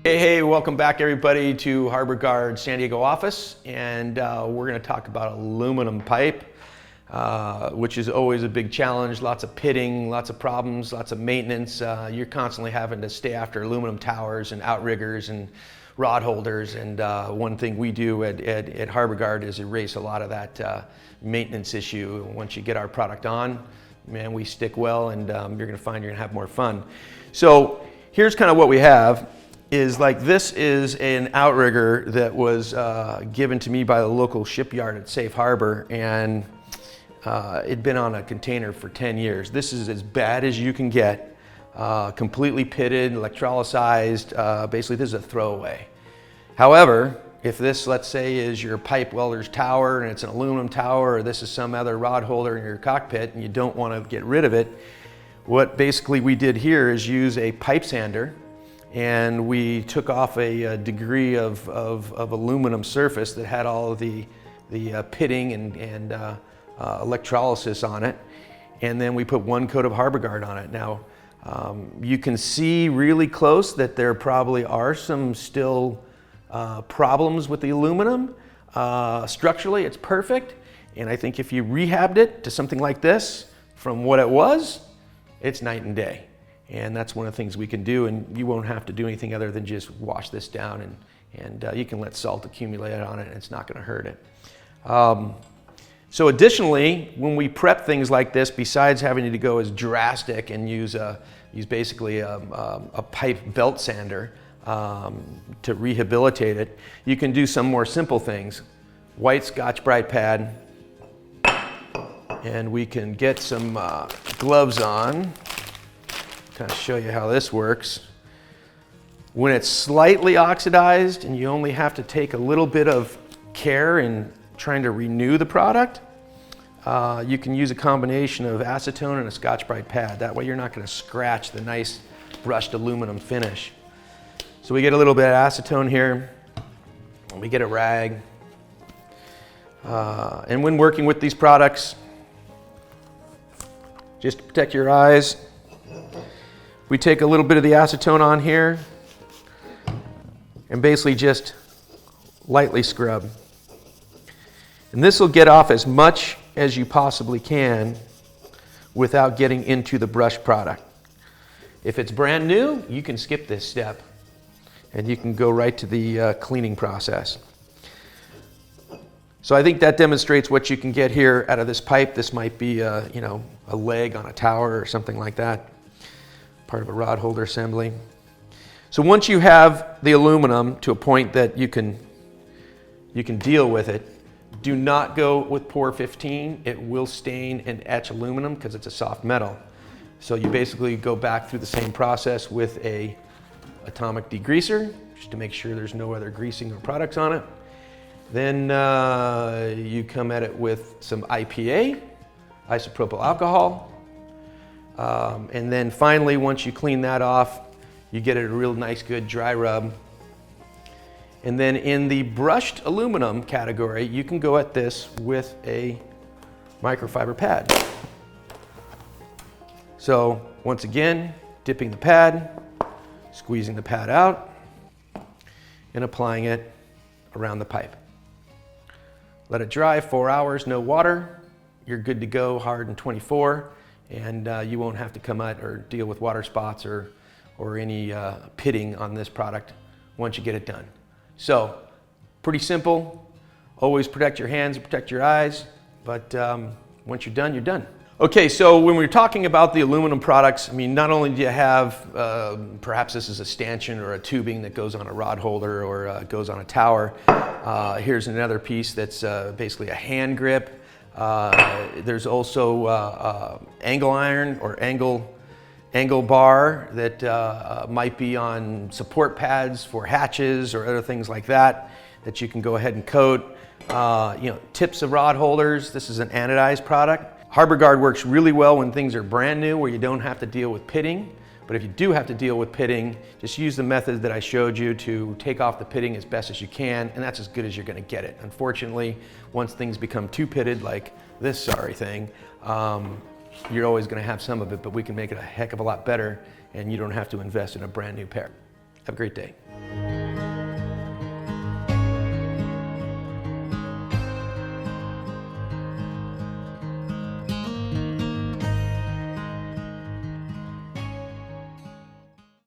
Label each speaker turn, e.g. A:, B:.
A: Hey, welcome back everybody to Harbor Guard San Diego office, and we're going to talk about aluminum pipe, which is always a big challenge. Lots of pitting, lots of problems, lots of maintenance. You're constantly having to stay after aluminum towers and outriggers and rod holders, and one thing we do at Harbor Guard is erase a lot of that maintenance issue. Once you get our product on, man, we stick well, and you're going to find you're going to have more fun. So here's kind of what we have. Is like this is an outrigger that was given to me by the local shipyard at Safe Harbor, and it'd been on a container for 10 years. This is as bad as you can get, completely pitted, electrolyzed. Basically, this is a throwaway. However, if this, let's say, is your pipe welder's tower and it's an aluminum tower, or this is some other rod holder in your cockpit and you don't want to get rid of it, what basically we did here is use a pipe sander, and we took off a degree of aluminum surface that had all of the pitting and electrolysis on it, and then we put one coat of Harbor Guard on it. Now you can see really close that there probably are some still problems with the aluminum. Structurally it's perfect, and I think if you rehabbed it to something like this from what it was, it's night and day. And that's one of the things we can do, and you won't have to do anything other than just wash this down, and you can let salt accumulate on it and it's not going to hurt it. So additionally, when we prep things like this, besides having to go as drastic and use basically a pipe belt sander to rehabilitate it, you can do some more simple things. White Scotch-Brite pad, and we can get some gloves on. Kind of show you how this works. When it's slightly oxidized and you only have to take a little bit of care in trying to renew the product, you can use a combination of acetone and a Scotch-Brite pad. That way you're not going to scratch the nice brushed aluminum finish. So we get a little bit of acetone here, and we get a rag. And when working with these products, just to protect your eyes, we take a little bit of the acetone on here and basically just lightly scrub. And this will get off as much as you possibly can without getting into the brush product. If it's brand new, you can skip this step and you can go right to the cleaning process. So I think that demonstrates what you can get here out of this pipe. This might be a leg on a tower or something like that, part of a rod holder assembly. So once you have the aluminum to a point that you can deal with it, do not go with Por 15. It will stain and etch aluminum because it's a soft metal. So you basically go back through the same process with a atomic degreaser, just to make sure there's no other greasing or products on it. Then you come at it with some IPA, isopropyl alcohol. And then finally, once you clean that off, you get a real nice good dry rub. And then in the brushed aluminum category, you can go at this with a microfiber pad. So once again, dipping the pad, squeezing the pad out, and applying it around the pipe. Let it dry 4 hours, no water. You're good to go, hard in 24. And you won't have to come out or deal with water spots or any pitting on this product once you get it done. So pretty simple. Always protect your hands and protect your eyes, but once you're done, you're done. Okay, so when we're talking about the aluminum products, I mean, not only do you have, perhaps this is a stanchion or a tubing that goes on a rod holder or goes on a tower. Here's another piece that's basically a hand grip. There's also angle iron or angle bar that might be on support pads for hatches or other things like that you can go ahead and coat. Tips of rod holders. This is an anodized product. Harbor Guard works really well when things are brand new, where you don't have to deal with pitting. But if you do have to deal with pitting, just use the method that I showed you to take off the pitting as best as you can, and that's as good as you're going to get it. Unfortunately, once things become too pitted, like this sorry thing, you're always going to have some of it, but we can make it a heck of a lot better, and you don't have to invest in a brand new pair. Have a great day.